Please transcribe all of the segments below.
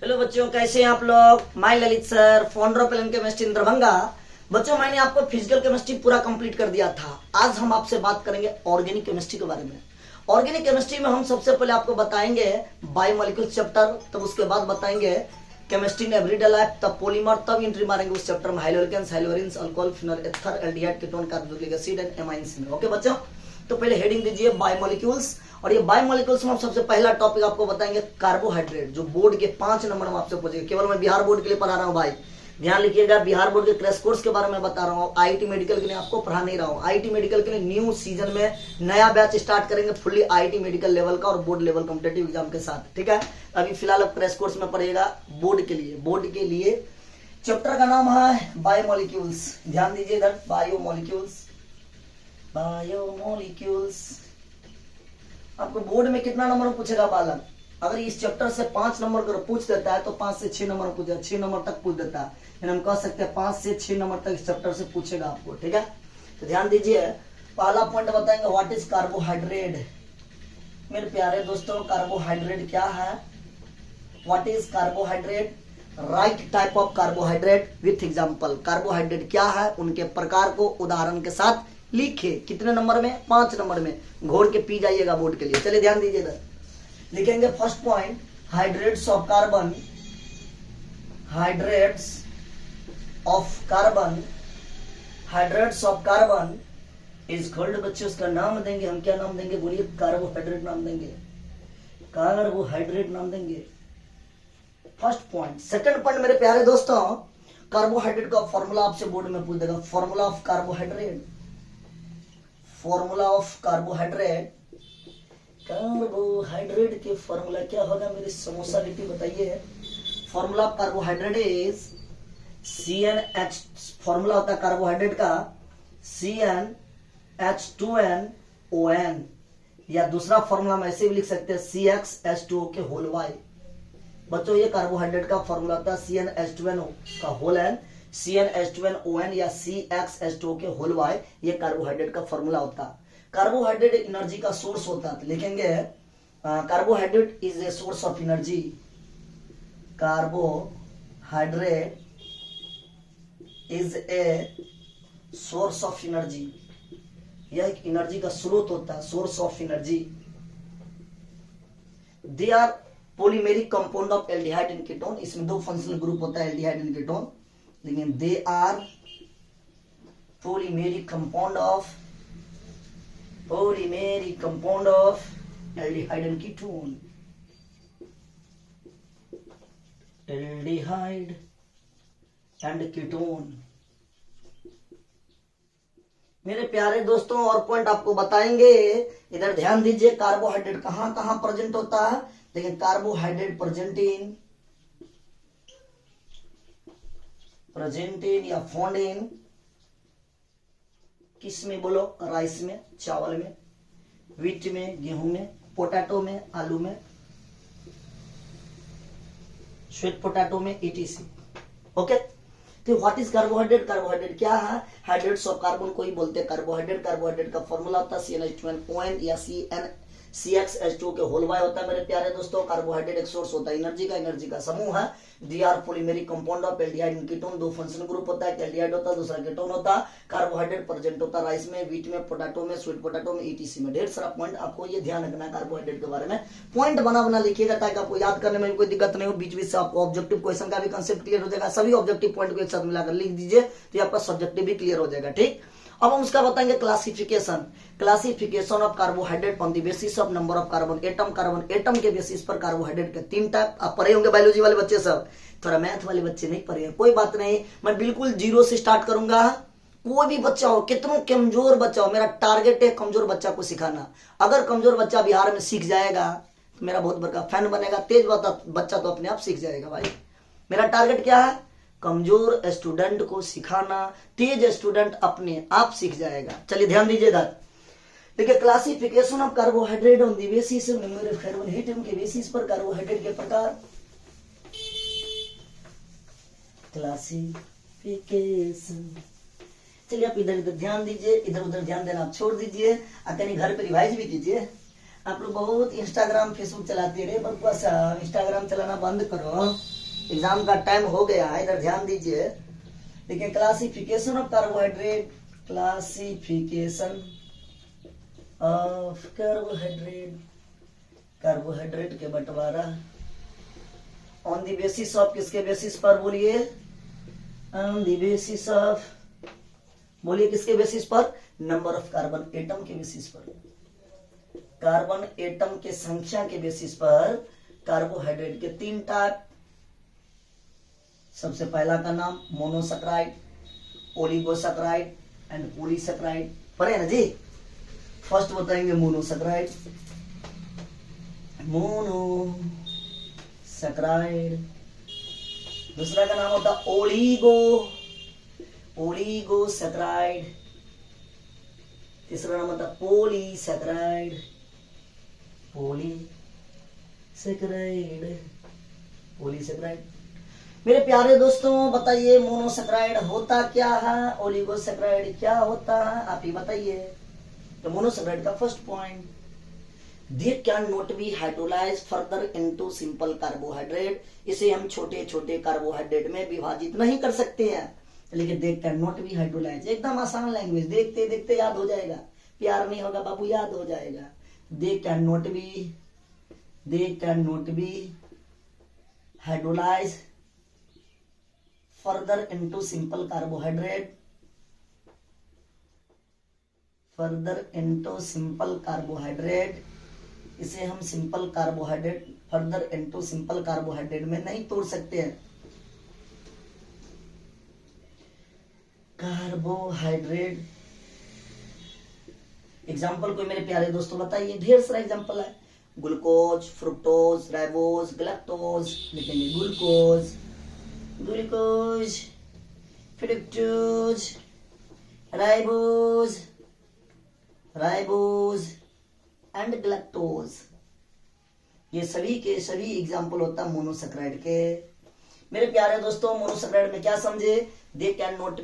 Hello बच्चों, कैसे हैं आप लोग। मैं Lalit sir, founder of LM chemistry in Darbhanga. बच्चों, मैंने आपको फिजिकल केमिस्ट्री पूरा कंप्लीट कर दिया था। आज हम आपसे बात करेंगे ऑर्गेनिक केमिस्ट्री के बारे में। ऑर्गेनिक केमिस्ट्री में हम सबसे पहले आपको बताएंगे बायोमोलिक्यूल्स चैप्टर, तब उसके बाद बताएंगे केमिस्ट्री इन एवरीडे लाइफ, तब पॉलीमर, तब एंट्री मारेंगे उस चैप्टर में haloalkanes, haloarenes, alcohol, phenol ether, aldehyde, ketone, carboxylic acid and amines में। ओके बच्चों, तो पहले हेडिंग दीजिए बायोमोलिक्यूल्स। और ये बायोमोलिक्यूल्स में हम सबसे पहला टॉपिक आपको बताएंगे कार्बोहाइड्रेट, जो बोर्ड के 5 नंबर में आपसे पूछेगा। केवल मैं बिहार बोर्ड के लिए पढ़ा रहा हूँ भाई, ध्यान लिखिएगा। बिहार बोर्ड के क्रैश कोर्स के बारे में बता रहा हूँ, आईटी मेडिकल के लिए आपको पढ़ा नहीं रहा हूँ। आईटी मेडिकल के लिए न्यू सीजन में नया बैच स्टार्ट करेंगे, फुल्ली आईटी मेडिकल लेवल का और बोर्ड लेवल कॉम्पिटेटिव एग्जाम के साथ, ठीक है। अभी फिलहाल अब क्रैश कोर्स में पढ़ेगा बोर्ड के लिए। बोर्ड के लिए चैप्टर का नाम है बायोमोलिक्यूल्स। ध्यान दीजिए इधर, बायोमोलिक्यूल्स। बायोमोलिक्यूल्स आपको बोर्ड में कितना नंबर में पूछेगा बालक। अगर इस चैप्टर से 5 नंबर का पूछ देता है तो 5 से 6 नंबर पूछेगा, 6 नंबर तक पूछ देता है। यानी हम कह सकते हैं 5 से 6 नंबर तक इस चैप्टर से पूछेगा आपको, ठीक है। तो ध्यान दीजिए, पहला पॉइंट बताएंगे व्हाट इज कार्बोहाइड्रेट। मेरे प्यारे दोस्तों, कार्बोहाइड्रेट क्या है, what is carbohydrate, right type of carbohydrate with example. Carbohydrate क्या है, उनके प्रकार को उदाहरण के साथ लिखे। कितने नंबर में, 5 नंबर में। घोड़ के पी जाइएगा बोर्ड के लिए। चलिए ध्यान दीजिए इधर, लिखेंगे first point hydrates of carbon. Hydrates of carbon, hydrates of carbon is called, बच्चे उसका नाम देंगे हम, क्या नाम देंगे बोलिए, कार्बोहाइड्रेट नाम देंगे, कार्बोहाइड्रेट नाम देंगे। First point. सेकंड पॉइंट मेरे प्यारे दोस्तों, कार्बोहाइड्रेट का फॉर्मूला आपसे बोर्ड में पूछ देगा। Formula of carbohydrate, formula of carbohydrate. Carbohydrate के फॉर्मूला क्या होगा मेरे समोसा लिट्टी बताइए। Formula of carbohydrate is CnH। Formula होता है कार्बोहाइड्रेट का CnH2nOn, या दूसरा फॉर्मूला हम ऐसे भी लिख सकते हैं CxH2O के होल y। बच्चों, ये कार्बोहाइड्रेट का फॉर्मूला होता है CnH2nO का होल n, CnH2nOn या CxH2O के होल y। ये कार्बोहाइड्रेट का फॉर्मूला होता है। कार्बोहाइड्रेट एनर्जी का सोर्स होता है, तो लिखेंगे carbohydrate is a source of energy. Carbohydrate is a source of energy, यह एक एनर्जी का स्रोत होता है, source of energy. They are polymeric compound of aldehyde and ketone. इसमें 2 फंक्शनल ग्रुप होता है, एल्डिहाइड एंड कीटोन। लेकिन they are polymeric compound of aldehyde and ketone. Aldehyde and ketone. मेरे प्यारे दोस्तों, और पॉइंट आपको बताएंगे, इधर ध्यान दीजिए। कार्बोहाइड्रेट कहां कहां प्रेजेंट होता है, लेकिन कार्बोहाइड्रेट प्रेजेंट इन या फाउंड इन किस में बोलो, राइस में, चावल में, व्हीट में, गेहूं में, पोटैटो में, आलू में, स्वीट पोटैटो में, etc। ओके, तो व्हाट इज कार्बोहाइड्रेट। कार्बोहाइड्रेट क्या है, हाइड्रेट्स ऑफ कार्बन को ही बोलते हैं कार्बोहाइड्रेट। कार्बोहाइड्रेट का फॉर्मूला होता है CnH2nOn या CxH2O के होल y होता है। मेरे प्यारे दोस्तों, कार्बोहाइड्रेट एक सोर्स होता है एनर्जी का, एनर्जी का समूह है। They are polymeric compound of aldehyde and ketone. 2 functional group होता है, एल्डिहाइड होता है, दूसरा कीटोन होता है। कार्बोहाइड्रेट प्रेजेंट होता है राइस में, व्हीट में, पोटैटो में, स्वीट पोटैटो में, etc में। ढेर सारा पॉइंट आपको ये ध्यान रखना है कार्बोहाइड्रेट के बारे में। पॉइंट बना लिखिएगा ताकि आपको याद करने में कोई दिक्कत नहीं हो। बीच बीच से आपको ऑब्जेक्टिव क्वेश्चन का भी कंसेप्ट क्लियर हो जाएगा। सभी ऑब्जेक्टिव पॉइंट को एक साथ मिलाकर लिख दीजिए तो आपका सब्जेक्टिव भी क्लियर हो जाएगा, ठीक। अब हम उसका बताएंगे classification. Classification of carbohydrate on the basis of number of carbon atom. Carbon atom के बेसिस पर कार्बोहाइड्रेट के 3 टाइप। आप पढ़े होंगे बायोलॉजी वाले बच्चे सब, थोड़ा मैथ वाले बच्चे नहीं पढ़े हैं, कोई बात नहीं। मैं बिल्कुल 0 से स्टार्ट करूंगा। कोई भी बच्चा हो, कितना कमजोर बच्चा हो, मेरा टारगेट है कमजोर बच्चा को सिखाना। अगर कमजोर बच्चा बिहार में सीख जाएगा तो मेरा बहुत बड़ा फैन बनेगा। तेज बच्चा तो अपने आप सीख जाएगा भाई। मेरा टारगेट क्या है, कमजोर स्टूडेंट को सिखाना, तेज स्टूडेंट अपने आप सीख जाएगा। चलिए ध्यान दीजिए इधर, देखिए classification of carbohydrate on the basis of number of carbon atom के बेसिस पर कार्बोहाइड्रेट के प्रकार। क्लासिफिकेशन। चलिए आप इधर इधर ध्यान दीजिए, इधर उधर ध्यान देना आप छोड़ दीजिए, कहीं घर पे रिवाइज भी कीजिए। आप लोग बहुत इंस्टाग्राम फेसबुक चलाते रहे, पर बस इंस्टाग्राम चलाना बंद करो, एग्जाम का टाइम हो गया है, इधर ध्यान दीजिए। देखिए classification of carbohydrate, classification of carbohydrate, carbohydrate के बंटवारा ऑन द बेसिस ऑफ, किसके बेसिस पर बोलिए, ऑन द बेसिस ऑफ, बोलिए किसके बेसिस पर, नंबर ऑफ कार्बन एटम के बेसिस पर, कार्बन एटम के संख्या के बेसिस पर कार्बोहाइड्रेट के 3 टाइप। सबसे पहला का नाम मोनोसैकराइड, ओलिगोसैकराइड एंड पॉलीसैकराइड, पढ़े ना जी। फर्स्ट बताएंगे मोनोसैकराइड, मोनोसैकराइड। दूसरा का नाम होता ओलिगोसैकराइड। तीसरा नाम होता पॉलीसैकराइड, पॉलीसैकराइड। मेरे प्यारे दोस्तों बताइए मोनोसैकराइड होता क्या है, ओलिगोसैकराइड क्या होता है, आप ही बताइए। तो मोनोसैकराइड का first point, they can not be hydrolyse further into simple carbohydrate. इसे हम छोटे छोटे कार्बोहाइड्रेट में विभाजित नहीं कर सकते हैं, लेकिन they can not be hydrolyse, एकदम आसान लैंग्वेज, देखते देखते याद हो जाएगा, प्यार नहीं होगा बाबू, याद हो जाएगा। They can not be hydrolyse further into simple carbohydrate, further into simple carbohydrate. इसे हम simple carbohydrate, further into simple carbohydrate में नहीं तोड़ सकते हैं। कार्बोहाइड्रेट एग्जाम्पल कोई मेरे प्यारे दोस्तों बताइए, ढेर सारा एग्जाम्पल है, ग्लूकोज, फ्रुक्टोज, राइबोज, गैलेक्टोज, लिखेंगे glucose, glucose, fructose, ribose, ribose and galactose. ये सभी के सभी एग्जाम्पल होता है मोनोसैकराइड के। मेरे प्यारे दोस्तों मोनोसैकराइड में क्या समझे, they can not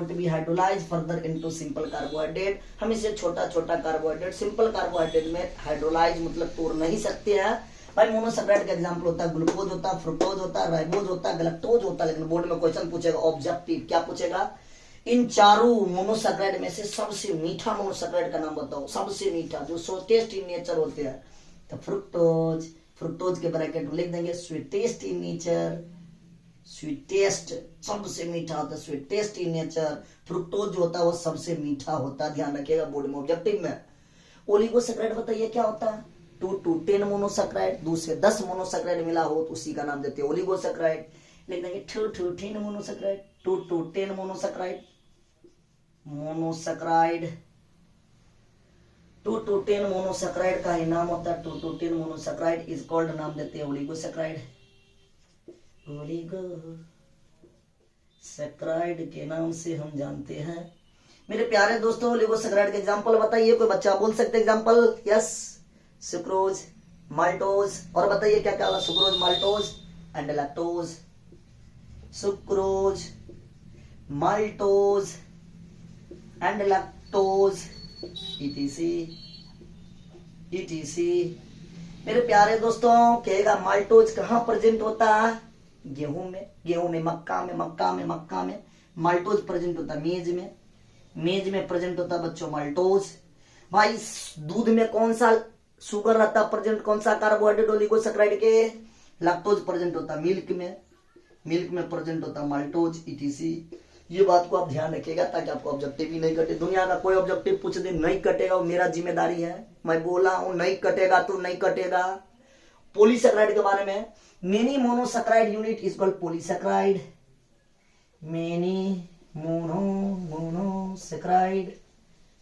be hydrolyse further into simple carbohydrate. हम इसे छोटा छोटा कार्बोहाइड्रेट सिंपल कार्बोहाइड्रेट में हाइड्रोलाइज मतलब तोड़ नहीं सकते हैं। भाई मोनोसैकराइड का एग्जांपल होता है ग्लूकोज होता है, फ्रुक्टोज होता है, राइबोज होता है, गैलेक्टोज होता है। लेकिन बोर्ड में क्वेश्चन पूछेगा ऑब्जेक्टिव, क्या पूछेगा, इन चारों मोनोसैकराइड में से सबसे मीठा मोनोसैकराइड का नाम बताओ, सबसे मीठा जो स्वीटेस्ट इन नेचर होते हैं। तो फ्रुक्टोज, फ्रुक्टोज के ब्रैकेट में लिख देंगे स्वीटेस्ट इन नेचर, स्वीटेस्ट सबसे मीठा होता है, स्वीटेस्ट इन नेचर। फ्रुक्टोज जो होता है वो सबसे मीठा होता है, ध्यान रखिएगा बोर्ड में ऑब्जेक्टिव में। ओलिगोसैकराइड बताइए क्या होता है, 2 to 10 मोनोसैकराइड, 2 से 10 मोनोसैकराइड मिला हो तो उसी का नाम देते हैं ओलिगोसैकराइड। लिख देंगे 2 to 10 monosaccharide, 2 to 10 monosaccharide, monosaccharide 2 to 10 monosaccharide का ही नाम होता है 2 to 10 मोनोसैकराइड इज कॉल्ड, नाम देते हैं ओलिगोसैकराइड। ओलिगोसैकराइड के नाम से हम जानते हैं। मेरे प्यारे दोस्तों ओलिगोसैकराइड के एग्जांपल बताइए, कोई बच्चा बोल सकते एग्जांपल, यस, सुक्रोज, माल्टोज, और बताइए क्या क्या होगा, sucrose, maltose and lactose, sucrose, maltose and lactose etc। मेरे प्यारे दोस्तों कहेगा माल्टोज कहाँ प्रेजेंट होता है, गेहूं में, गेहूं में, मक्का में, मक्का में, मक्का में माल्टोज प्रेजेंट होता है, मेज में, मेज में प्रेजेंट होता है बच्चों माल्टोज। भाई दूध में कौन सा शुगर रहता है प्रेजेंट, कौन सा कार्बोहाइड्रेट ओलिगोसैकराइड के, लैक्टोज प्रेजेंट होता है मिल्क में, मिल्क में प्रेजेंट होता है माल्टोज etc। ये बात को आप ध्यान रखिएगा ताकि आपको ऑब्जेक्टिव भी नहीं कटे। दुनिया का कोई ऑब्जेक्टिव पूछ दे नहीं कटेगा, वो मेरा जिम्मेदारी है, मैं बोला हूं नहीं कटेगा तो नहीं कटेगा। पॉलीसैकराइड के बारे में, many monosaccharide unit is called polysaccharide, many monosaccharide,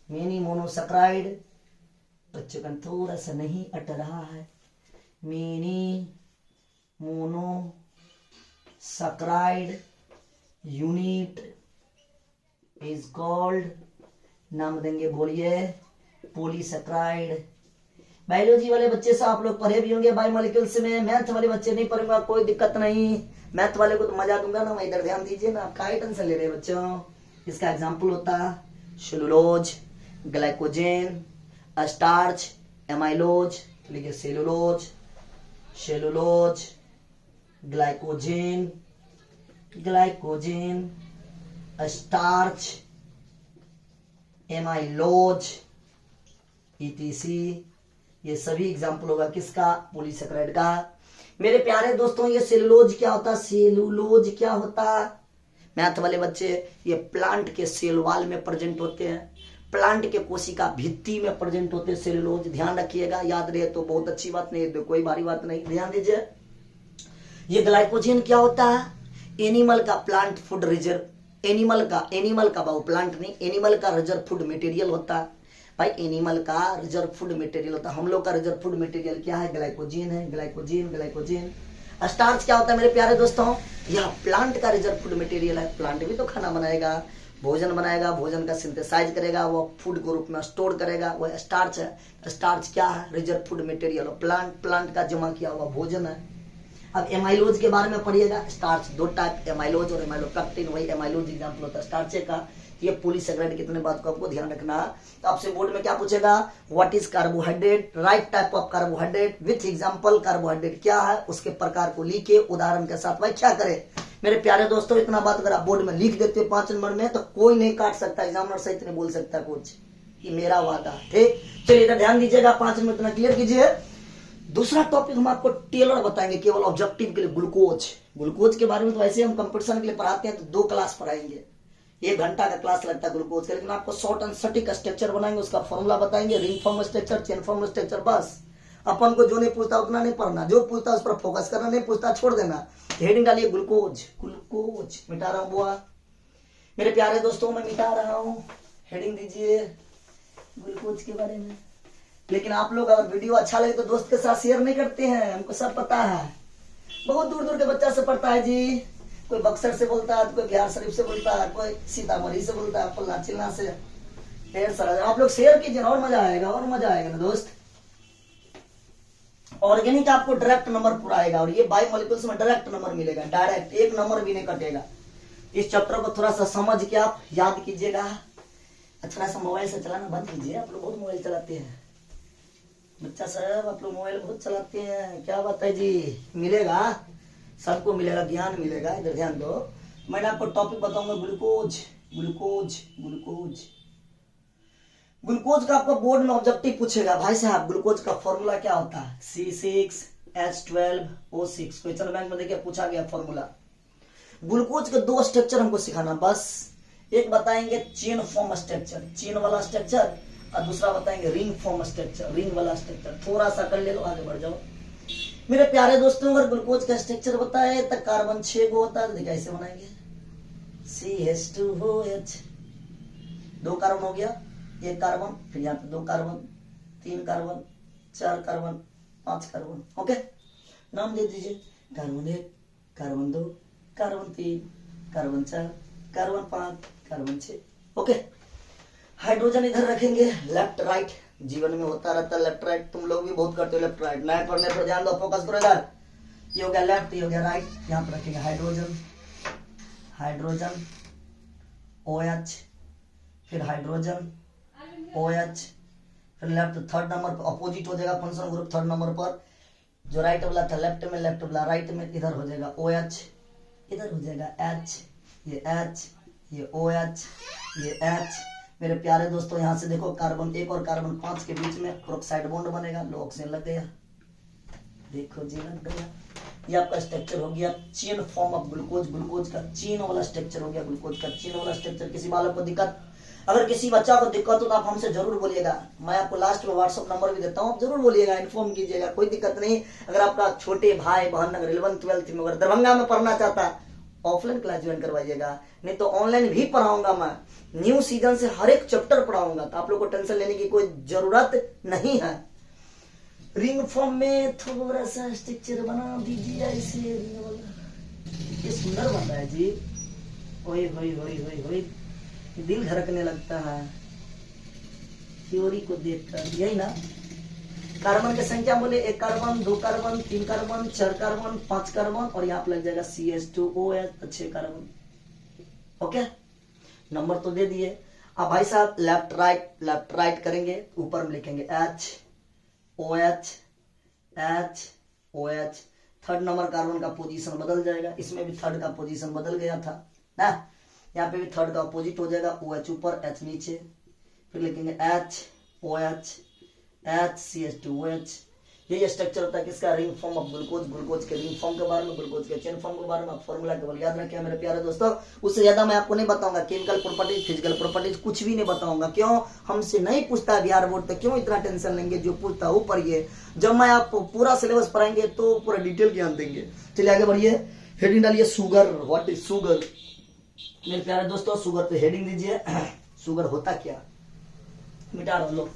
many monosaccharide, बच्चों का थोड़ा सा नहीं अट रहा है, many monosaccharide unit is called, नाम देंगे बोलिए पॉलीसैकराइड। बायोलॉजी वाले बच्चे से आप लोग पढ़े भी होंगे बायोमोलिक्यूल्स में, मैथ वाले बच्चे नहीं पढ़ेंगे, कोई दिक्कत नहीं, मैथ वाले को तो मजा दूंगा ना, मैं इधर ध्यान दीजिए ना, आप काहे टेंशन ले रहे हैं बच्चों। इसका एग्जांपल होता है सेलुलोज, ग्लाइकोजेन, स्टार्च, एमाइलोज, लिखिए cellulose, cellulose, glycogen, glycogen, starch, amylose, etc. ये सभी एग्जाम्पल होगा किसका? पॉलीसेकेराइड का। मेरे प्यारे दोस्तों ये सेलुलोज क्या होता? सेलुलोज क्या होता? मैथ वाले बच्चे, ये प्लांट के सेल वाल में प्रेजेंट होते हैं, प्लांट के कोशिका भित्ति में प्रेजेंट होते हैं सेलुलोज। ध्यान रखिएगा, याद रहे तो बहुत अच्छी बात, नहीं तो कोई भारी बात नहीं। ध्यान दीजिए, ये ग्लाइकोजेन क्या होता है? एनिमल का प्लांट फूड रिजर्व, एनिमल का वो प्लांट नहीं, एनिमल का रिजर्व फूड मटेरियल होता है भाई, एनिमल का रिजर्व फूड मटेरियल होता है। हम लोग का रिजर्व फूड मटेरियल क्या है? ग्लाइकोजेन है, ग्लाइकोजेन, ग्लाइकोजेन। स्टार्च क्या होता है मेरे प्यारे दोस्तों? यह प्लांट का रिजर्व फूड मटेरियल है। प्लांट भी तो खाना बनाएगा, भोजन बनाएगा, भोजन का सिंथेसाइज करेगा, वो फूड के रूप में स्टोर करेगा, वो स्टार्च है। स्टार्च क्या है? Reserve food material. प्लांट का जमा किया हुआ भोजन है। अब एमाइलोज के बारे में पढ़िएगा। स्टार्च दो टाइप, एमाइलोज और एमाइलोपेक्टिन, वही एमाइलोज एग्जाम्पल होता है स्टार्च का। ये पॉलीसेकेराइड कितने बात को आपको ध्यान रखना। तो आपसे बोर्ड में क्या पूछेगा? What is carbohydrate? Right type of carbohydrate with example. Carbohydrate क्या है उसके प्रकार को लिखे उदाहरण के साथ। भाई क्या करे मेरे प्यारे दोस्तों, इतना बात अगर आप बोर्ड में लिख देते हो 5 नंबर में तो कोई नहीं काट सकता, एग्जामिनर सहित नहीं बोल सकता कुछ, ये मेरा वादा। ठीक, चलिए इधर ध्यान दीजिएगा, 5 मिनट इतना क्लियर कीजिए। दूसरा टॉपिक हम आपको टेलर बताएंगे, केवल ऑब्जेक्टिव के लिए। ग्लूकोज, ग्लूकोज के बारे में तो ऐसे हम कंपटीशन के लिए पढ़ाते हैं तो 2 क्लास पढ़ाएंगे, 1 घंटा का क्लास लगता है ग्लूकोज का, लेकिन आपको शॉर्ट एंड सटीक स्ट्रक्चर बनाएंगे, उसका फॉर्मूला बताएंगे, ring form structure, chain form structure. बस अपन को जो नहीं पूछता उतना नहीं पढ़ना, जो पूछता उस पर फोकस करना, नहीं पूछता छोड़ देना। हेडिंग डालिए ग्लूकोज, ग्लूकोज मिटा रहा हूं बुआ मेरे प्यारे दोस्तों, मैं मिटा रहा हूं, हेडिंग दीजिए ग्लूकोज के बारे में। लेकिन आप लोग अगर वीडियो अच्छा लगे तो दोस्त के साथ शेयर नहीं करते हैं, हमको सब पता है। बहुत दूर दूर के बच्चा से पढ़ता है जी, कोई बक्सर से बोलता है, कोई बिहार शरीफ से बोलता है, कोई सीतामढ़ी से बोलता है, फलना चिलना से, ढेर सारा। आप लोग शेयर कीजिए, और मजा आएगा, और मजा आएगा ना दोस्त। ऑर्गेनिक आपको डायरेक्ट नंबर पूरा आएगा, और ये बायोमोलिक्यूल्स में डायरेक्ट नंबर मिलेगा, डायरेक्ट 1 नंबर भी नहीं कटेगा। इस चैप्टर को थोड़ा सा समझ के आप याद कीजिएगा। थोड़ा सा मोबाइल से चलाना बंद कीजिए, आप लोग बहुत मोबाइल चलाते हैं बच्चा साहब, आप लोग मोबाइल बहुत चलाते हैं, क्या बात है जी? मिलेगा, सबको मिलेगा, ज्ञान मिलेगा। इधर ध्यान दो, मैंने आपको टॉपिक बताऊंगा ग्लूकोज, ग्लूकोज, ग्लूकोज। ग्लूकोज का आपको बोर्ड में ऑब्जेक्टिव पूछेगा, भाई साहब ग्लूकोज का फॉर्मूला क्या होता है? C6H12O6। क्वेश्चन बैंक में देखिए पूछा गया फॉर्मूला। ग्लूकोज के 2 स्ट्रक्चर हमको सिखाना बस। एक बताएंगे चेन फॉर्म स्ट्रक्चर, चेन वाला स्ट्रक्चर, और दूसरा बताएंगे रिंग फॉर्म स्ट्रक्चर, रिंग वाला स्ट्रक्चर। थोड़ा सा कर ले लो, आगे बढ़ जाओ मेरे प्यारे दोस्तों। अगर ग्लूकोज का स्ट्रक्चर बताए तो कार्बन 6 को होता है, तो देखिए ऐसे बनाएंगे CH2OH, 2 कार्बन हो गया, 1 कार्बन, फिर यहाँ पे 2 carbon, 3 carbon, 4 carbon, 5 carbon. Okay, नाम दे दीजिए, carbon 1, carbon 2, carbon 3, carbon 4, carbon 5, carbon 6। Okay, hydrogen इधर रखेंगे, लेफ्ट राइट जीवन में होता रहता है, लेफ्ट राइट तुम लोग भी बहुत करते हो, लेफ्ट राइट। नए पढ़ने पर ध्यान दो, फोकस करो इधर। ये हो गया लेफ्ट, ये हो गया राइट। यहाँ पर रखेंगे हाइड्रोजन, हाइड्रोजन OH, फिर हाइड्रोजन OH, फिर लेफ्ट थर्ड नंबर पर अपोजिट हो जाएगा फंक्शन ग्रुप, थर्ड नंबर पर जो राइट वाला था लेफ्ट में, लेफ्ट वाला राइट में, इधर हो जाएगा OH, इधर हो जाएगा H, ये H, ये OH, ये H। मेरे प्यारे दोस्तों यहाँ से देखो, कार्बन 1 और कार्बन 5 के बीच में प्रोक्साइड बॉन्ड बनेगा, लो ऑक्सीजन लग गया, देखो जी लग गया। ये आपका स्ट्रक्चर हो गया chain form of glucose, glucose का चेन वाला स्ट्रक्चर हो गया, ग्लूकोज का चेन वाला स्ट्रक्चर। किसी बालक को दिक्कत, अगर किसी बच्चा को दिक्कत हो तो आप हमसे जरूर बोलिएगा, मैं आपको लास्ट में व्हाट्सअप नंबर भी देता हूँ, आप जरूर बोलिएगा, इन्फॉर्म कीजिएगा, कोई दिक्कत नहीं। अगर आपका छोटे भाई बहन अगर 11th 12th में अगर दरभंगा में पढ़ना चाहता है, ऑफलाइन क्लास ज्वाइन करवाइएगा, नहीं तो ऑनलाइन भी पढ़ाऊंगा मैं। न्यू सीजन से हर एक चैप्टर पढ़ाऊंगा, तो आप लोग को टेंशन लेने की कोई जरूरत नहीं है। रिंग फॉर्म में थोड़ा सा स्ट्रक्चर बना दीजिए ऐसे, ये सुंदर बन रहा है जी। ओए होए होए होए होए, दिल धड़कने लगता है थ्योरी को देखकर, यही ना। कार्बन की संख्या बोले 1 carbon, 2 carbon, 3 carbon, 4 carbon, 5 carbon, और यहाँ पे लग जाएगा CH2OH, 6 कार्बन। ओके, नंबर तो दे दिए। अब भाई साहब लेफ्ट राइट करेंगे, ऊपर में लिखेंगे H, OH H OH, third number carbon का पोजीशन बदल जाएगा, इसमें भी थर्ड का पोजीशन बदल गया था ना, यहाँ पे भी थर्ड का अपोजिट हो जाएगा, OH ऊपर H नीचे, फिर लिखेंगे H OH HCH2OH। यही स्ट्रक्चर होता है किसका, ring form of glucose, glucose के रिंग फॉर्म के बारे में, ग्लूकोज के चेन फॉर्म के बारे में फॉर्मूला केवल याद रखें मेरे प्यारे दोस्तों। उससे ज्यादा मैं आपको नहीं बताऊंगा, केमिकल प्रॉपर्टीज फिजिकल प्रॉपर्टीज कुछ भी नहीं बताऊंगा। क्यों, हमसे नहीं पूछता बिहार बोर्ड, तो क्यों इतना टेंशन लेंगे, जो पूछता है वो पढ़िए। जब मैं आपको पूरा सिलेबस पढ़ाएंगे तो पूरा डिटेल ज्ञान देंगे। चलिए आगे बढ़िए, हेडिंग डालिए शुगर, व्हाट इज शुगर। मेरे प्यारे दोस्तों शुगर पे हेडिंग दीजिए, शुगर होता क्या, मिटा रहा लो।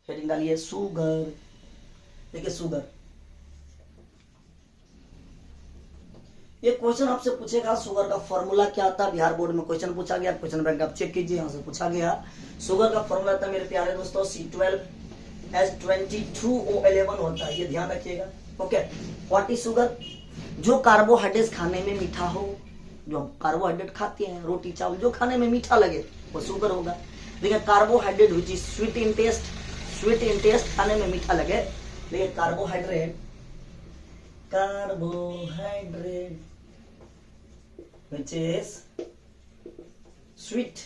हेडिंग डालिए शुगर। देखिए शुगर, ये क्वेश्चन आपसे पूछेगा शुगर का फॉर्मूला क्या होता है। बिहार बोर्ड में क्वेश्चन पूछा गया, क्वेश्चन बैंक आप चेक कीजिए, यहाँ से पूछा गया। शुगर का फॉर्मूला था मेरे प्यारे दोस्तों C12H22O11 होता है, ये ध्यान रखिएगा। ओके, व्हाट इज शुगर, जो कार्बोहाइड्रेट खाने में मीठा हो, जो कार्बोहाइड्रेट खाते हैं रोटी चावल, जो खाने में मीठा लगे वो शुगर होगा। देखिए carbohydrate which is sweet in taste, sweet in taste खाने में मीठा लगे। देखिए carbohydrate, carbohydrate which is sweet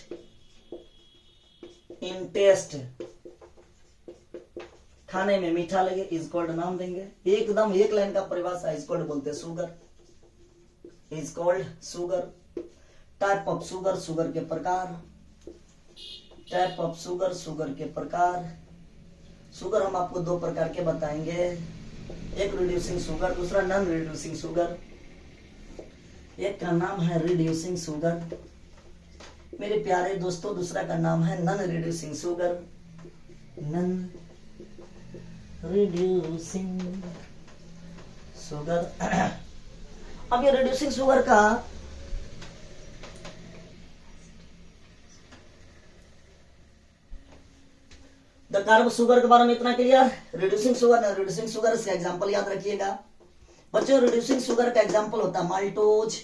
in taste, खाने में मीठा लगे, इज कॉल्ड नाम देंगे। एकदम एक लाइन का परिभाषा, इज कॉल्ड बोलते हैं sugar, is called sugar. Type of sugar, sugar के प्रकार, टाइप ऑफ शुगर, शुगर के प्रकार। शुगर हम आपको दो प्रकार के बताएंगे, एक रिड्यूसिंग शुगर, दूसरा नॉन रिड्यूसिंग शुगर। एक का नाम है रिड्यूसिंग शुगर मेरे प्यारे दोस्तों, दूसरा का नाम है non reducing sugar, non reducing sugar. अब ये रिड्यूसिंग शुगर का द कार्ब शुगर के बारे में इतना clear. Reducing sugar, non reducing sugar, इसका एग्जांपल याद रखिएगा बच्चों। रिड्यूसिंग शुगर का एग्जांपल होता है माल्टोज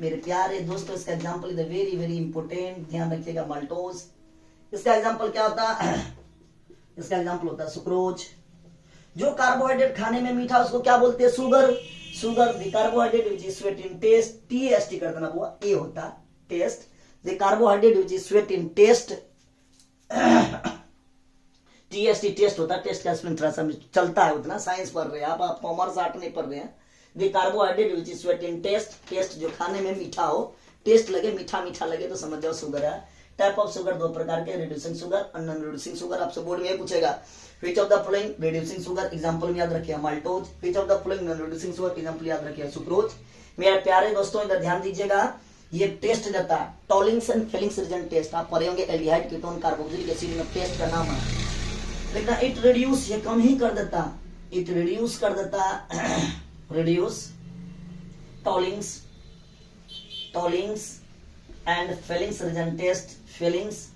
मेरे प्यारे दोस्तों, इसका example is very very important, ध्यान रखिएगा माल्टोज। इसका एग्जांपल क्या होता है, इसका एग्जांपल होता है सुक्रोज। जो कार्बोहाइड्रेट खाने में मीठा उसको क्या बोलते हैं, sugar. Sugar the carbohydrate which is sweet in taste, TST कर देना हुआ, ए होता taste. The carbohydrate which is sweet in taste, TST taste होता है। टेस्ट का स्पेलिंग थोड़ा सा चलता है, उतना साइंस पढ़ रहे हैं आप कॉमर्स आर्ट नहीं पढ़ रहे हैं। The carbohydrate which is sweet in taste, taste जो खाने में मीठा हो, टेस्ट लगे मीठा मीठा लगे तो समझ जाओ शुगर है। टाइप ऑफ शुगर दो प्रकार के, रिड्यूसिंग शुगर और नॉन रिड्यूसिंग शुगर। आपसे बोर्ड में पूछेगा which of the following reducing sugar, example में याद रखिए maltose. Which of the following non reducing sugar, example याद रखिए सुक्रोज। मेरे प्यारे दोस्तों इधर ध्यान दीजिएगा, ये टेस्ट देता है टॉलिंग्स एंड फेलिंग्स रीजन टेस्ट। आप पढ़े होंगे एल्डिहाइड, कीटोन, कार्बोक्सिलिक एसिड में टेस्ट का नाम है। लेकिन इट रिड्यूस, ये कम ही कर देता, इट रिड्यूस कर देता, reduce Tollens, Tollens and Fehling's reagent test, Fehling's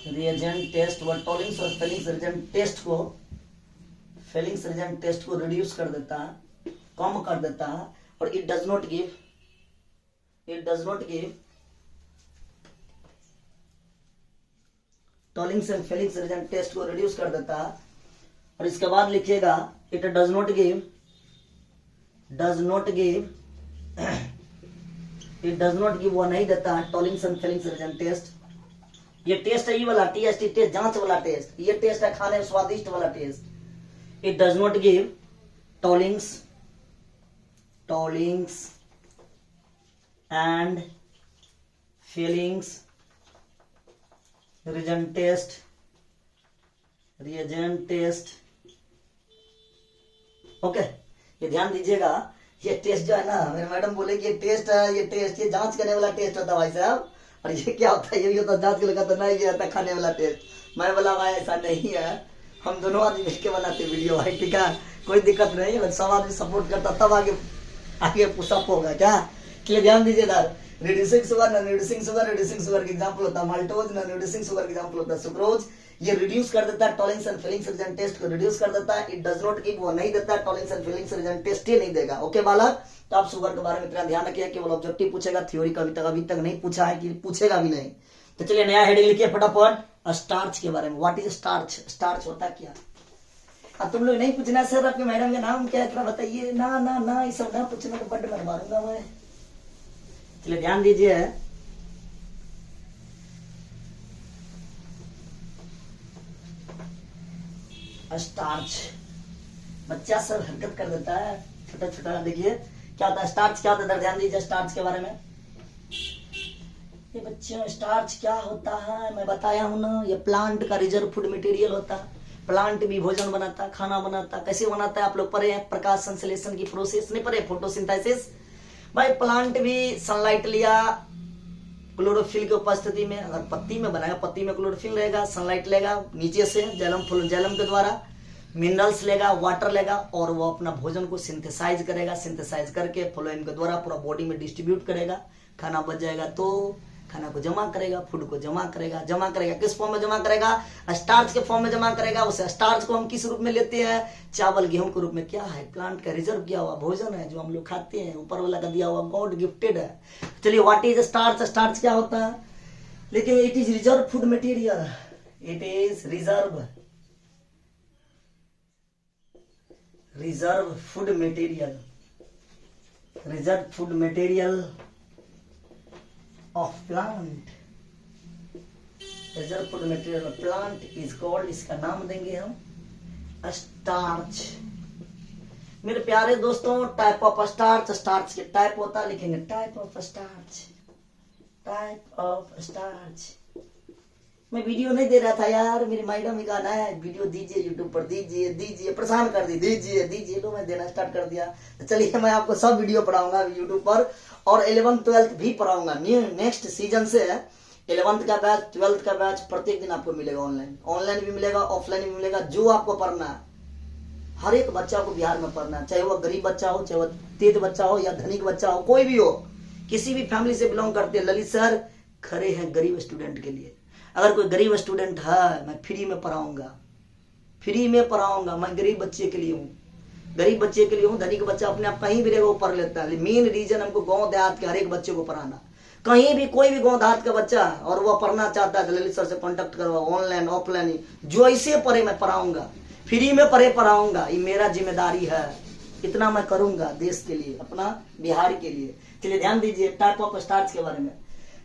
reagent test. वह टॉलिंग्स और फेलिंग्स रीजन टेस्ट को, फेलिंग्स रीजन टेस्ट को रिड्यूस कर देता, कम कर देता। और it does not give, it does not give Tollens and Fehling's reagent test को रिड्यूस कर देता। और इसके बाद लिखिएगा it does not give, does not give, it does not give, वो नहीं देता Tollens and Fehling's reagent taste. ये टेस्ट है ये वाला TST टेस्ट, जांच वाला टेस्ट, ये टेस्ट है खाने में स्वादिष्ट वाला test. It does not give Tollens, Tollens and Fehling's reagent test, reagent test. Okay, ये ध्यान दीजिएगा, ये टेस्ट जो है ना, मेरे मैडम बोले कि ये टेस्ट है, ये टेस्ट, ये जांच करने वाला टेस्ट होता है भाई साहब। और ये क्या होता है, ये भी होता है जांच के लगा, तो नहीं ये होता खाने वाला टेस्ट। मैं बोला भाई ऐसा नहीं है, हम दोनों आदमी मिलकर बनाते वीडियो भाई, ठीक है, कोई दिक्कत नहीं है, सब आदमी सपोर्ट करता तब आगे आगे पुशअप होगा क्या। इसलिए ध्यान दीजिएगा, reducing sugar, non reducing sugar, reducing sugar के एग्जांपल होता है माल्टोज, नॉन रिड्यूसिंग शुगर के एग्जांपल होता है सुक्रोज। ये रिड्यूस कर देता है टॉलिंग्स एंड फिलिंग्स रीजन टेस्ट को रिड्यूस कर देता है। इट डज नॉट गिव, वो नहीं देता है टॉलिंग्स एंड फिलिंग्स रीजन टेस्ट ही नहीं देगा। ओके बालक, तो आप शुगर के बारे में इतना ध्यान रखिए, केवल ऑब्जेक्टिव पूछेगा, थ्योरी का अभी तक नहीं पूछा है, कि पूछेगा भी नहीं। तो चलिए नया हेडिंग लिखिए फटाफट, स्टार्च के बारे में। What is starch? स्टार्च होता क्या? अब तुम लोग नहीं पूछना सर आपके मैडम का नाम क्या है, इतना बताइए ना ना ना, ये सब ना पूछना तो बड्ड मर मारूंगा मैं। चलिए ध्यान दीजिए, स्टार्च। बच्चा सब हरकत कर देता है छोटा छोटा। देखिए क्या होता है स्टार्च, क्या होता है, ध्यान दीजिए स्टार्च के बारे में। ये बच्चों स्टार्च क्या होता है मैं बताया हूं ना, ये प्लांट का रिजर्व फूड मटेरियल होता है। प्लांट भी भोजन बनाता, खाना बनाता। कैसे बनाता है आप लोग पढ़े हैं, प्रकाश संश्लेषण की प्रोसेस नहीं पढ़े, फोटोसिंथेसिस। भाई प्लांट भी सनलाइट लिया, क्लोरोफिल की उपस्थिति में, अगर पत्ती में बनाया, पत्ती में क्लोरोफिल रहेगा, सनलाइट लेगा नीचे से जैलम के द्वारा, मिनरल्स लेगा, वाटर लेगा, और वो अपना भोजन को सिंथेसाइज करेगा। सिंथेसाइज करके फ्लोएम के द्वारा पूरा बॉडी में डिस्ट्रीब्यूट करेगा। खाना बच जाएगा तो खाना को जमा करेगा, फूड को जमा करेगा। जमा करेगा किस फॉर्म में जमा करेगा? स्टार्च के फॉर्म में जमा करेगा। उस स्टार्च को हम किस रूप में लेते हैं? चावल गेहूं के रूप में। क्या है? प्लांट का रिजर्व किया हुआ भोजन है जो हम लोग खाते हैं, ऊपर वाला का दिया हुआ, गॉड गिफ्टेड है। चलिए व्हाट इज स्टार्च? स्टार्च क्या होता है? लेकिन it is reserve food material. It is reserve food material, reserve food material of plant. Reserve food material of plant is called, इसका नाम देंगे हम स्टार्च। मेरे प्यारे दोस्तों, टाइप ऑफ स्टार्च, स्टार्च के टाइप होता है, लिखेंगे type of starch, type of starch. मैं वीडियो नहीं दे रहा था यार, मेरी मैडम ही गाना है, वीडियो दीजिए यूट्यूब पर, दीजिए परेशान कर दीजिए, तो मैं देना स्टार्ट कर दिया। तो चलिए मैं आपको सब वीडियो पढ़ाऊंगा यूट्यूब पर, और 11th 12th भी पढ़ाऊंगा। नेक्स्ट सीजन से 11th का बैच, 12th का बैच प्रत्येक दिन आपको मिलेगा। ऑनलाइन भी मिलेगा, ऑफलाइन भी मिलेगा। जो आपको पढ़ना है, हर एक बच्चा को बिहार में पढ़ना है, चाहे वो गरीब बच्चा हो, चाहे वो तेज बच्चा हो, या धनिक बच्चा हो, कोई भी हो, किसी भी फैमिली से बिलोंग करते हैं। ललित सर खड़े हैं गरीब स्टूडेंट के लिए। अगर कोई गरीब स्टूडेंट है, मैं फ्री में पढ़ाऊंगा, मैं गरीब बच्चे के लिए हूँ, धनिक बच्चा अपने आप कहीं भी रहेगा वो पढ़ लेता है। मेन रीजन हमको गांव देहात के हर एक बच्चे को पढ़ाना, कहीं भी कोई भी गांव देहात का बच्चा और वो पढ़ना चाहता है तो ललित सर से कांटेक्ट करवा, ऑनलाइन ऑफलाइन, जो ऐसे पढ़े मैं पढ़ाऊंगा, फ्री में पढ़ाऊंगा। ये मेरा जिम्मेदारी है, इतना मैं करूंगा देश के लिए, अपना बिहार के लिए। चलिए ध्यान दीजिए टाइप ऑफ स्टार्च के बारे में।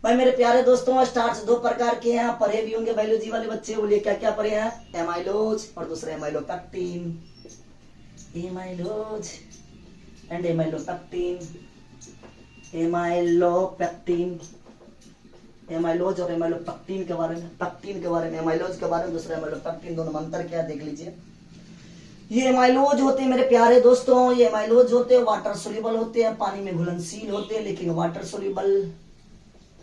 भाई मेरे प्यारे दोस्तों, स्टार्च दो प्रकार के हैं, पढ़े भी होंगे बायोलॉजी वाले बच्चे। बोलिए क्या क्या पढ़े हैं? एमाइलोज और दूसरे amylopectin, amylose and amylopectin, amylose और एमाइलोपेक्टिन के बारे में, पेक्टिन के बारे में, एमाइलोज के बारे में, दूसरा एमाइलोपेक्टिन, दोनों में अंतर क्या है देख लीजिए। ये एमाइलोज होते हैं मेरे प्यारे दोस्तों, ये एमाइलोज होते हैं वाटर सोल्यूबल होते हैं, पानी में घुलनशील होते हैं, लेकिन वाटर सोल्यूबल।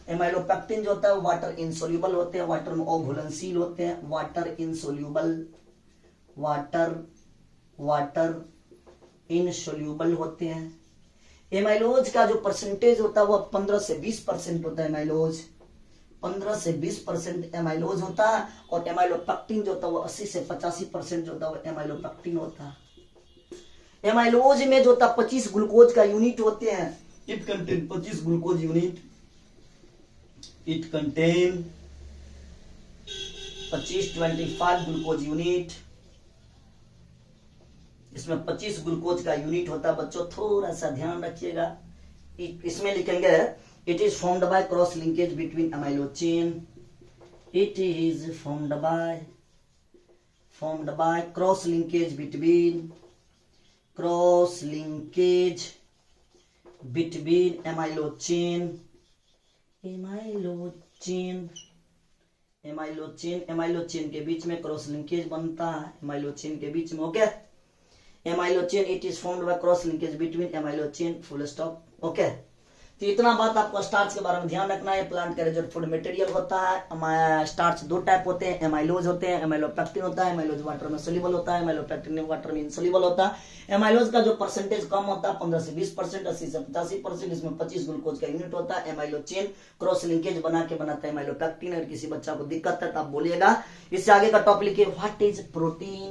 एमाइलोपेक्टिन जो होता है वाटर इनसोल्यूबल होते हैं, वाटर में अघुलनशील होते हैं, वाटर इनसोल्यूबल होते हैं। एमाइलोज का जो परसेंटेज होता है वो 15 से 20% होता है। एमाइलोज 15 से 20% एमाइलोज होता है, और एमाइलोपेक्टिन जो होता है वो 80 से 85% जो होता है वो एमाइलोपेक्टिन होता है। एमाइलोज में जो होता है 25 ग्लूकोज का यूनिट होते हैं। It contain 25 glucose unit, it contain 25 glucose unit. इसमें 25 ग्लूकोज का यूनिट होता है बच्चों, थोड़ा सा ध्यान रखिएगा। इसमें लिखेंगे it is formed by cross linkage between अमाइलो chain, it is formed by cross linkage between अमाइलो chain, एमाइलो chain के बीच में क्रॉस लिंकेज बनता है, एमाइलो चेन के बीच में। Okay, एमाइलो chain it is formed by cross linkage between एमाइलो chain, full stop. Okay, तो इतना बात आपको स्टार्च के बारे में ध्यान रखना है। प्लांट का रिजर्व फूड मटेरियल होता है। स्टार्च दो टाइप होते हैं, एमाइलोज होते हैं, एमाइलोपेक्टिन होता है, एमाइलोज वाटर में सोल्यूबल होता है, एमाइलोपेक्टिन वाटर में इनसोल्यूबल होता है। एमाइलोज का जो परसेंटेज कम होता है 15 से 20%, 80 से 85%, इसमें 25 ग्लूकोज का यूनिट होता है। एमाइलो चेन क्रॉस लिंकेज बना के बनाता है एमाइलोपेक्टिन। अगर किसी बच्चा को दिक्कत है तो आप बोलिएगा। इससे आगे का टॉपिक लिखिए, व्हाट इज प्रोटीन।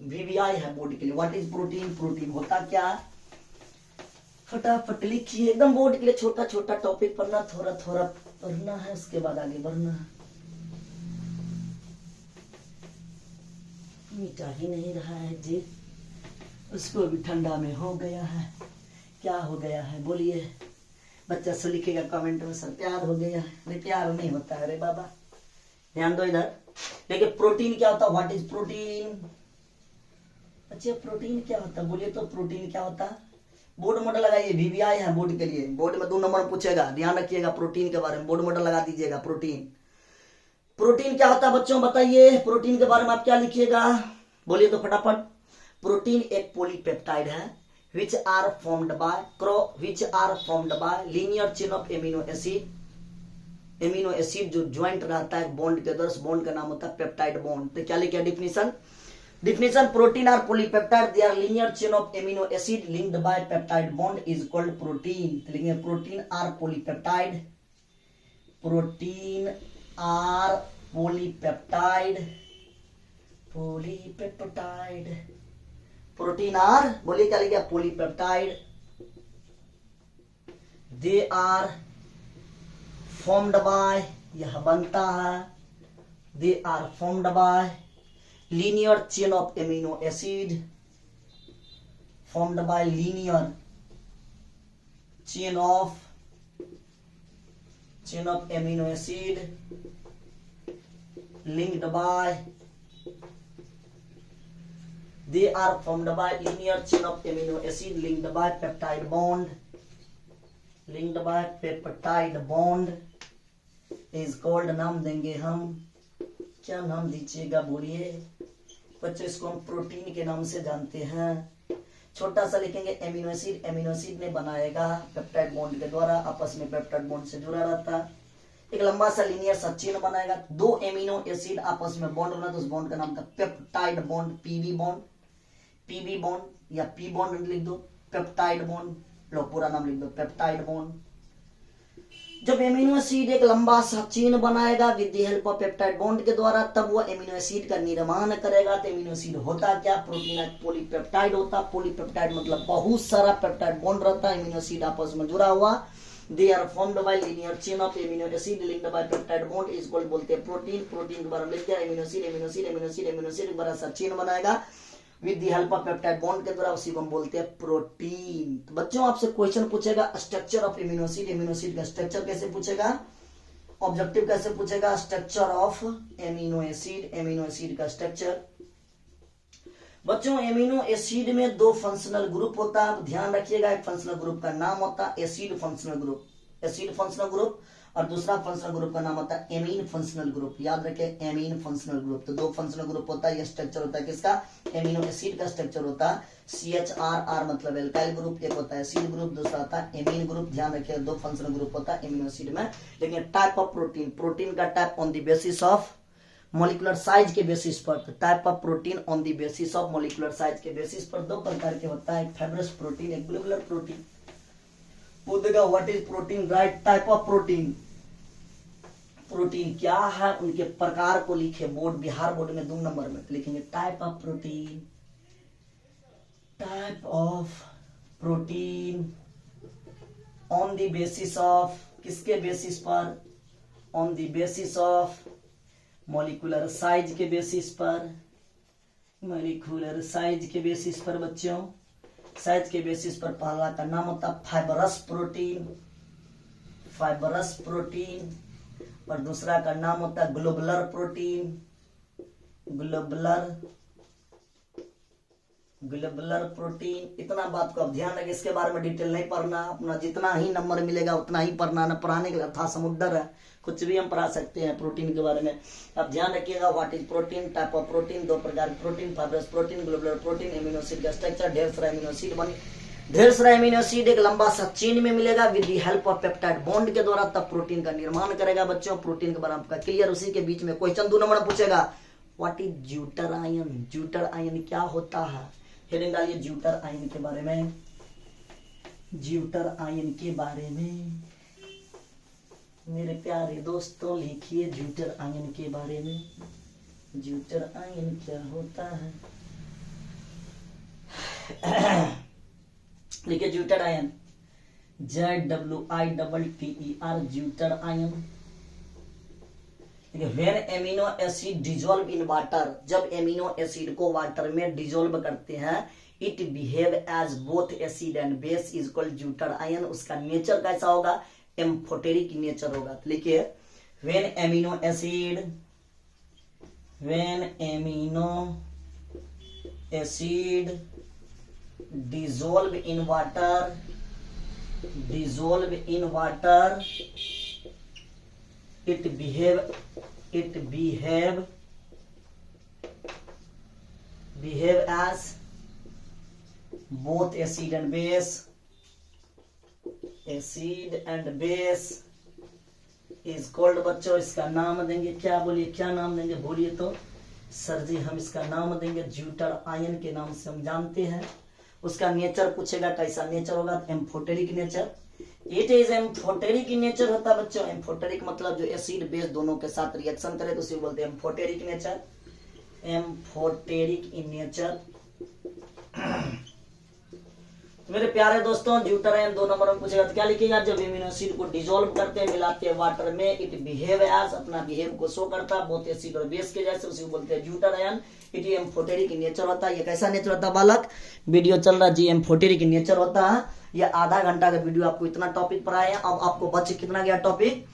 वीवीआई है बोर्ड के लिए, व्हाट इज प्रोटीन, प्रोटीन होता क्या, फटाफट लिखिए। एकदम बोर्ड के लिए छोटा छोटा टॉपिक पढ़ना, थोड़ा थोड़ा पढ़ना है, उसके बाद आगे बढ़ना है। मीठा ही नहीं रहा है जी, उसको भी ठंडा में हो गया है। क्या हो गया है बोलिए, बच्चा से लिखेगा कमेंट में, सर प्यार हो गया है। नहीं, प्यार नहीं होता है रे बाबा, ध्यान दो इधर। देखिए प्रोटीन क्या होता है, व्हाट इज प्रोटीन। अच्छा प्रोटीन क्या होता है बोलिए तो, प्रोटीन क्या होता है। बोर्ड मॉडल लगाइए, वीवीआई है बोर्ड के लिए, बोर्ड में 2 नंबर पूछेगा, ध्यान रखिएगा प्रोटीन के बारे में, बोर्ड मॉडल लगा दीजिएगा। प्रोटीन, प्रोटीन क्या होता है बच्चों बताइए, प्रोटीन के बारे में आप क्या लिखिएगा बोलिए तो फटाफट। प्रोटीन एक पॉलीपेप्टाइड है which are formed by linear chain of amino acid जो ज्वाइंट रहता है बॉन्ड के अंदर, बॉन्ड का नाम होता है पेप्टाइड बॉन्ड। तो क्या लिखा definition, protein are polypeptide, they are linear chain of amino acid linked by peptide bond is called protein। तो लिखेंगे protein are polypeptide, protein are polypeptide, protein are बोलिए क्या लिखा polypeptide, they are formed by, यह बनता है, they are formed by linear chain of amino acid, formed by linear chain of amino acid linked by, they are formed by linear chain of amino acid linked by peptide bond, is called, नाम देंगे हम, क्या नाम दीजिएगा बोलिए बच्चों। इसको हम प्रोटीन के नाम से जानते हैं। छोटा सा लिखेंगे एमिनो एसिड, एमिनो एसिड ने बनाएगा पेप्टाइड बॉन्ड के द्वारा, आपस में पेप्टाइड बॉन्ड से जुड़ा रहता है। एक लंबा सा लीनियर सा चेन बनाएगा, 2 एमिनो एसिड आपस में बॉन्ड बना तो उस बॉन्ड का नाम था पेप्टाइड बॉन्ड, पीवी बॉन्ड या पी बॉन्ड लिख दो, पेप्टाइड बॉन्ड, लो पूरा नाम लिख दो पेप्टाइड बॉन्ड। जब एमिनो एसिड एक लंबा सा चेन बनाएगा with the help of peptide bond के द्वारा, तब वो एमिनो एसिड का निर्माण करेगा। तो एमिनो एसिड होता क्या, प्रोटीन एक पॉलीपेप्टाइड होता। पॉलीपेप्टाइड मतलब बहुत सारा पेप्टाइड बॉन्ड रहता है, एमिनो एसिड आपस में जुड़ा हुआ। They are formed by linear chain of amino acid linked by peptide bond is called, बोलते हैं प्रोटीन। प्रोटीन के बारे में लिख दिया, एमिनो एसिड बड़ा सा चेन बनाएगा with the help of peptide bond के द्वारा, उसी को हम बोलते हैं प्रोटीन। तो बच्चों आपसे क्वेश्चन पूछेगा स्ट्रक्चर ऑफ एमिनो एसिड का स्ट्रक्चर कैसे पूछेगा, ऑब्जेक्टिव कैसे पूछेगा, स्ट्रक्चर ऑफ एमिनो एसिड का स्ट्रक्चर। बच्चों एमिनो एसिड में 2 फंक्शनल ग्रुप होता है, ध्यान रखिएगा। एक फंक्शनल ग्रुप का नाम होता है एसिड फंक्शनल ग्रुप, और दूसरा फंक्शनल ग्रुप का नाम होता है एमीन फंक्शनल ग्रुप। याद रखें एमीन फंक्शनल ग्रुप। तो 2 फंक्शनल ग्रुप होता है, ये स्ट्रक्चर होता है किसका, एमिनो एसिड का स्ट्रक्चर होता है CHR मतलब एल्काइल ग्रुप, एक होता है एसिड ग्रुप, दूसरा होता है एमीन ग्रुप। ध्यान रखिए 2 फंक्शनल ग्रुप होता है एमिनो एसिड में। लेकिन टाइप ऑफ प्रोटीन का type on the basis of molecular size के बेसिस पर, type of protein on the basis of molecular size के बेसिस पर 2 प्रकार के होता है, एक फाइब्रस प्रोटीन, एक ग्लोबुलर प्रोटीन। पूछेगा what is protein, right type of protein क्या है, उनके प्रकार को लिखे बोर्ड, बिहार बोर्ड में 2 नंबर में लिखेंगे type of protein on the basis of, किसके बेसिस पर, on the basis of molecular size के बेसिस पर, मॉलिक्यूलर साइज के बेसिस पर। बच्चों साइज के बेसिस पर पहला का नाम होता है फाइबरस प्रोटीन, और दूसरा का नाम होता है ग्लोबुलर प्रोटीन। इतना बात को अब ध्यान रखें, इसके बारे में डिटेल नहीं पढ़ना, अपना जितना ही नंबर मिलेगा उतना ही पढ़ना, ना पढ़ाने के लिए था समुद्र है, कुछ भी हम पढ़ा सकते हैं प्रोटीन के बारे में। अब ध्यान रखिएगा what is protein, type of protein, 2 प्रकार के protein, fibrous protein, globular protein, amino acid का स्ट्रक्चर, ढेर सारा एमिनो एसिड बनी, ढेर सारा एमिनो एसिड एक लंबा सा चेन में मिलेगा with the help of peptide bond के द्वारा, तब प्रोटीन का निर्माण करेगा। बच्चों प्रोटीन के बारे में आपका क्लियर। उसी के बीच में क्वेश्चन 2 नंबर पूछेगा what is zwitter ion. Zwitter ion क्या होता है? हेडिंग डालिए ज्यूटर आयन के बारे में। ज्यूटर आयन के बारे में मेरे प्यारे दोस्तों लिखिए ज्यूटर आयन के बारे में। ज्यूटर आयन क्या होता है? लिखिए zwitter ion, ZWITTER zwitter ion. When amino acid dissolve in water, जब एमिनो एसिड को वाटर में डिजोल्व करते हैं, it behave as both acid and base is called zwitter ion. उसका नेचर कैसा होगा? एम्फोटेरिक नेचर होगा। तो लिखिए when amino acid dissolve in water it behave as both acid and base is called। बच्चों इसका नाम देंगे क्या? बोलिए क्या नाम देंगे? बोलिए तो सर जी हम इसका नाम देंगे ज्यूटर आयन के नाम से हम जानते हैं। उसका नेचर पूछेगा कैसा नेचर होगा? Amphoteric nature. It is amphoteric nature होता है बच्चों। एम्फोटेरिक मतलब जो एसिड बेस दोनों के साथ रिएक्शन करे तो उसे बोलते हैं amphoteric nature. Amphoteric in nature. मेरे प्यारे दोस्तों ज्यूटर आयन 2 नंबर में पूछेगा तो क्या लिखिएगा? जब एमिनो एसिड को डिसॉल्व करते हैं, मिलाते हैं वाटर में, इट बिहेव एज, अपना बिहेव को शो करता है बोथ एसिड और बेस के जैसे, उसे बोलते हैं zwitter ion. It amphoteric nature होता है। ये कैसा नेचर होता है बालक? वीडियो चल रहा जी। एम्फोटेरिक नेचर होता है। ये आधा घंटा का वीडियो आपको इतना टॉपिक पढ़ाए हैं। अब आपको बच कितना गया टॉपिक?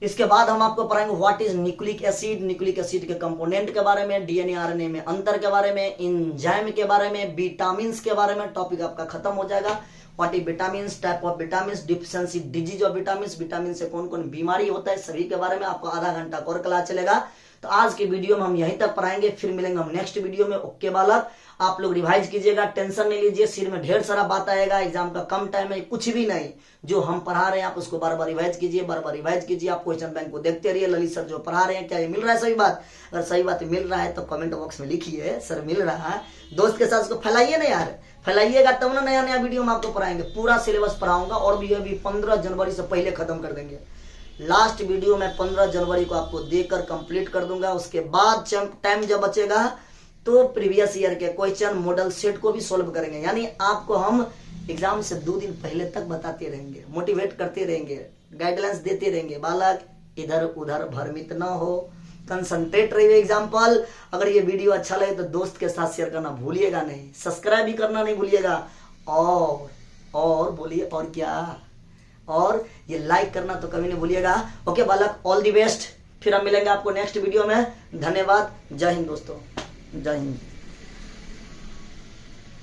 इसके बाद हम आपको पढ़ाएंगे what is nucleic acid, nucleic acid के कंपोनेंट के बारे में, डीएनए आरएनए में अंतर के बारे में, एंजाइम के बारे में, विटामिन्स के बारे में। टॉपिक आपका खत्म हो जाएगा। What is vitamins, type of vitamins, deficiency disease of vitamins, vitamin से कौन कौन बीमारी होता है, सभी के बारे में आपको आधा घंटा और क्लास चलेगा। तो आज की वीडियो में हम यहीं तक पढ़ाएंगे, फिर मिलेंगे हम नेक्स्ट वीडियो में। ओके बालक, आप लोग रिवाइज कीजिएगा, टेंशन नहीं लीजिए, सिर में ढेर सारा बात आएगा, एग्जाम का कम टाइम है, कुछ भी नहीं। जो हम पढ़ा रहे हैं आप उसको बार बार रिवाइज कीजिए, बार बार रिवाइज कीजिए। आप क्वेश्चन बैंक को देखते रहिए। ललित सर जो पढ़ा रहे हैं क्या ये मिल रहा है सही बात? अगर सही बात मिल रहा है तो कमेंट बॉक्स में लिखिए सर मिल रहा है। दोस्त के साथ उसको फैलाइए ना यार, फैलाइएगा तब ना नया नया वीडियो में आपको पढ़ाएंगे। पूरा सिलेबस पढ़ाऊंगा और भी अभी 15 जनवरी से पहले खत्म कर देंगे। लास्ट वीडियो में 15 जनवरी को आपको देकर कंप्लीट कर दूंगा। उसके बाद टाइम जब बचेगा तो प्रीवियस ईयर के क्वेश्चन मॉडल सेट को भी सोल्व करेंगे। यानी आपको हम एग्जाम से 2 दिन पहले तक बताते रहेंगे, मोटिवेट करते रहेंगे, गाइडलाइंस देते रहेंगे। बालक इधर उधर भ्रमित ना हो, कंसंट्रेट रहिए एग्जाम्पल। अगर ये वीडियो अच्छा लगे तो दोस्त के साथ शेयर करना भूलिएगा नहीं, सब्सक्राइब भी करना नहीं भूलिएगा, और बोलिए और क्या, और ये लाइक करना तो कभी नहीं भूलिएगा। ओके बालक, ऑल द बेस्ट। फिर हम मिलेंगे आपको नेक्स्ट वीडियो में। धन्यवाद। जय हिंद दोस्तों, जय हिंद।